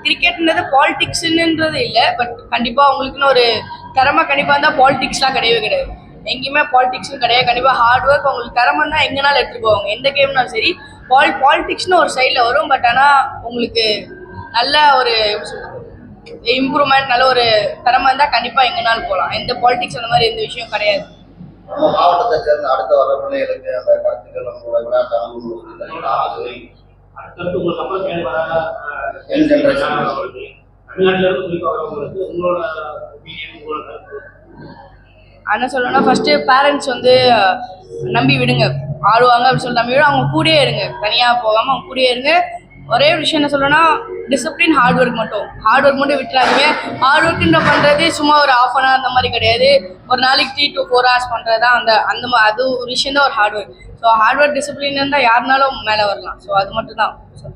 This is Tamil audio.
கிரிக்கெட்ன்றது பாலிடிக்ஸ்ன்றது இல்லை, பட் கண்டிப்பாக அவங்களுக்குன்னு ஒரு திறமை கண்டிப்பாக இருந்தால் பாலிடிக்ஸ்லாம் கிடையவே கிடையாது. எங்கேயுமே பாலிடிக்ஸும் கிடையாது. கண்டிப்பாக ஹார்ட் ஒர்க், அவங்களுக்கு திறமை தான் எங்கேனாலும் எடுத்துகிட்டு போவாங்க. எந்த கேம்னாலும் சரி பாலிடிக்ஸ்னு ஒரு சைடில் வரும். பட் ஆனால் உங்களுக்கு நல்ல ஒரு எப்படி சொல்றது இம்ப்ரூவ்மெண்ட், நல்ல ஒரு திறமை இருந்தால் கண்டிப்பாக எங்கேனாலும் போகலாம். எந்த பாலிடிக்ஸ் அந்த மாதிரி எந்த விஷயம் கிடையாது. மாவட்டத்தை சேர்ந்த அடுத்த வர பிள்ளைகளுக்கு அந்த கருத்துக்கள் உங்களோட விளையாட்டு என்ன சொல்லணும்னா ஃபர்ஸ்ட் பேரண்ட்ஸ் வந்து நம்பி விடுங்க, ஆடுவாங்க அப்படின்னு சொல்லி நம்பி விட, அவங்க கூடயே இருங்க, தனியாக போகாமல் அவங்க கூடயே இருங்க. ஒரே ஒரு விஷயம் என்ன சொல்லணும்னா டிசிப்ளின், ஹார்ட் ஒர்க் மட்டும் விட்டுறாதீங்க. ஹார்ட் ஒர்க்குன்ற பண்ணுறது சும்மா ஒரு ½ அன் ஹவர் அந்த மாதிரி கிடையாது. ஒரு நாளைக்கு 3 to 4 hours பண்ணுறது தான் அது ஒரு விஷயம் தான் ஒரு hard work. So hard work discipline இருந்தால் யாருனாலும் மேலே வரலாம். ஸோ அது மட்டும் தான் சொல்கிறேன்.